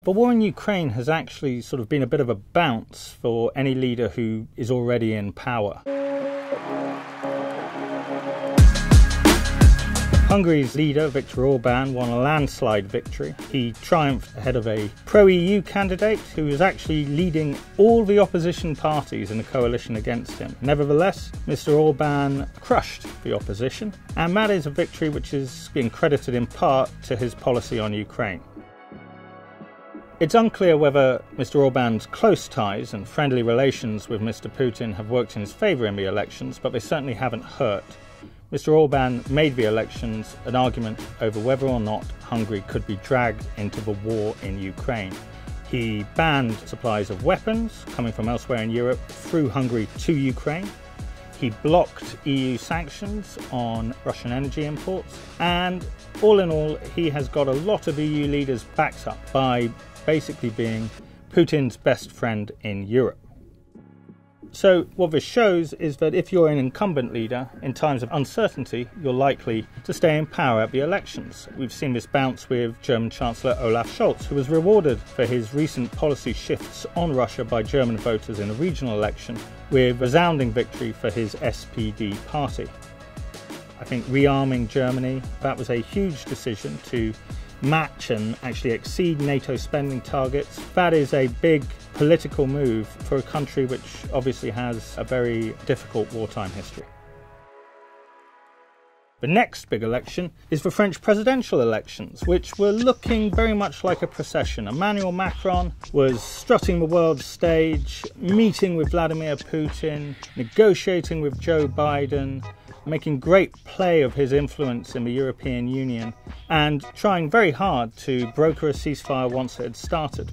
The war in Ukraine has actually sort of been a bit of a bounce for any leader who is already in power. Hungary's leader, Viktor Orbán, won a landslide victory. He triumphed ahead of a pro-EU candidate who was actually leading all the opposition parties in a coalition against him. Nevertheless, Mr. Orbán crushed the opposition, and that is a victory which is being credited in part to his policy on Ukraine. It's unclear whether Mr. Orbán's close ties and friendly relations with Mr. Putin have worked in his favour in the elections, but they certainly haven't hurt. Mr. Orbán made the elections an argument over whether or not Hungary could be dragged into the war in Ukraine. He banned supplies of weapons coming from elsewhere in Europe through Hungary to Ukraine. He blocked EU sanctions on Russian energy imports. And all in all, he has got a lot of EU leaders backed up by basically being Putin's best friend in Europe. So what this shows is that if you're an incumbent leader, in times of uncertainty, you're likely to stay in power at the elections. We've seen this bounce with German Chancellor Olaf Scholz, who was rewarded for his recent policy shifts on Russia by German voters in a regional election, with resounding victory for his SPD party. I think rearming Germany, that was a huge decision to match and actually exceed NATO spending targets. That is a big political move for a country which obviously has a very difficult wartime history. The next big election is the French presidential elections, which were looking very much like a procession. Emmanuel Macron was strutting the world stage, meeting with Vladimir Putin, negotiating with Joe Biden, making great play of his influence in the European Union, and trying very hard to broker a ceasefire once it had started.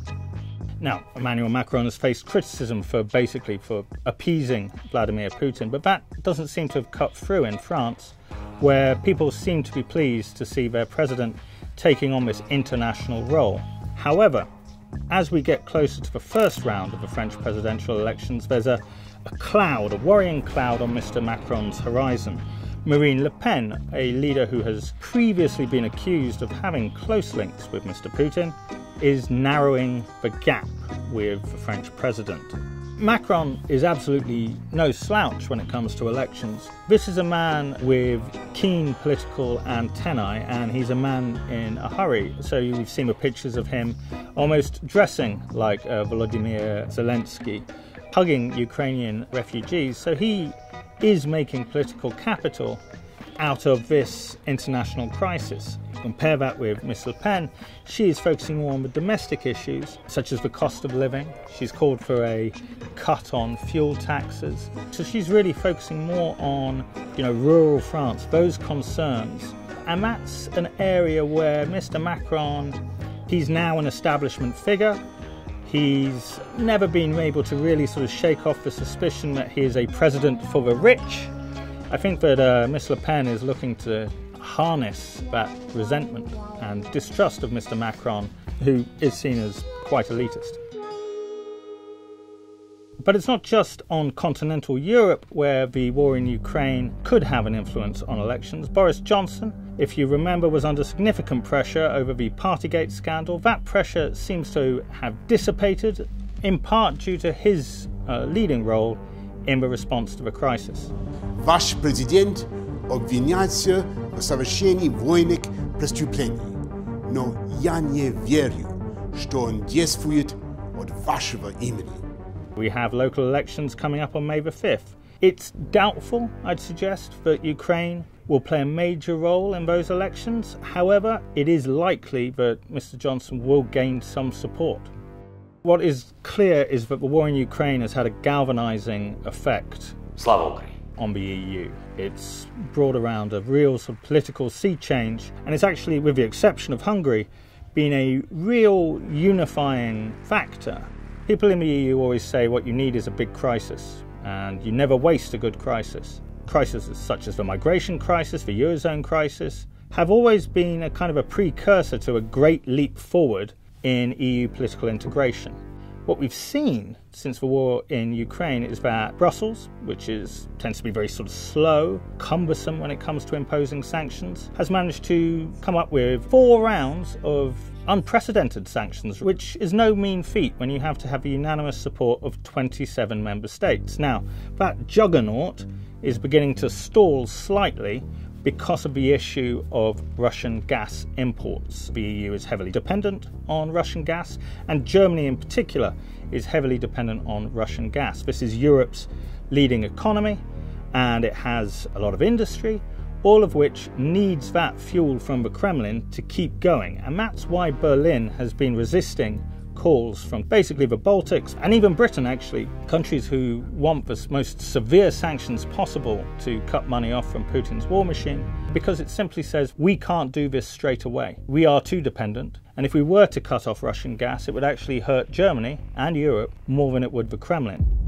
Now, Emmanuel Macron has faced criticism for appeasing Vladimir Putin, but that doesn't seem to have cut through in France, where people seem to be pleased to see their president taking on this international role. However, as we get closer to the first round of the French presidential elections, there's a worrying cloud on Mr. Macron's horizon. Marine Le Pen, a leader who has previously been accused of having close links with Mr. Putin, is narrowing the gap with the French president. Macron is absolutely no slouch when it comes to elections. This is a man with keen political antennae, and he's a man in a hurry. So you've seen the pictures of him almost dressing like Volodymyr Zelensky, hugging Ukrainian refugees. So he is making political capital out of this international crisis. Compare that with Ms. Le Pen. She is focusing more on the domestic issues, such as the cost of living. She's called for a cut on fuel taxes. So she's really focusing more on, rural France, those concerns. And that's an area where Mr. Macron, he's now an establishment figure. He's never been able to really sort of shake off the suspicion that he is a president for the rich. I think that Ms. Le Pen is looking to harness that resentment and distrust of Mr. Macron, who is seen as quite elitist. But it's not just on continental Europe where the war in Ukraine could have an influence on elections. Boris Johnson, if you remember, was under significant pressure over the Partygate scandal. That pressure seems to have dissipated, in part due to his leading role in the response to the crisis. Ваш президент обвиняется в совершении военных преступлений, но я не верю, что он действует от вашего имени. We have local elections coming up on May the 5th. It's doubtful, I'd suggest, that Ukraine will play a major role in those elections. However, it is likely that Mr. Johnson will gain some support. What is clear is that the war in Ukraine has had a galvanizing effect on the EU. It's brought around a real sort of political sea change, and it's actually, with the exception of Hungary, been a real unifying factor. People in the EU always say what you need is a big crisis, and you never waste a good crisis. Crises such as the migration crisis, the Eurozone crisis, have always been a kind of a precursor to a great leap forward in EU political integration. What we've seen since the war in Ukraine is that Brussels, which tends to be very sort of slow, cumbersome when it comes to imposing sanctions, has managed to come up with 4 rounds of unprecedented sanctions, which is no mean feat when you have to have the unanimous support of 27 member states. Now, that juggernaut is beginning to stall slightly because of the issue of Russian gas imports. The EU is heavily dependent on Russian gas, and Germany in particular is heavily dependent on Russian gas. This is Europe's leading economy, and it has a lot of industry, all of which needs that fuel from the Kremlin to keep going. And that's why Berlin has been resisting calls from basically the Baltics and even Britain, actually, countries who want the most severe sanctions possible to cut money off from Putin's war machine, because it simply says we can't do this straight away. We are too dependent, and if we were to cut off Russian gas, it would actually hurt Germany and Europe more than it would the Kremlin.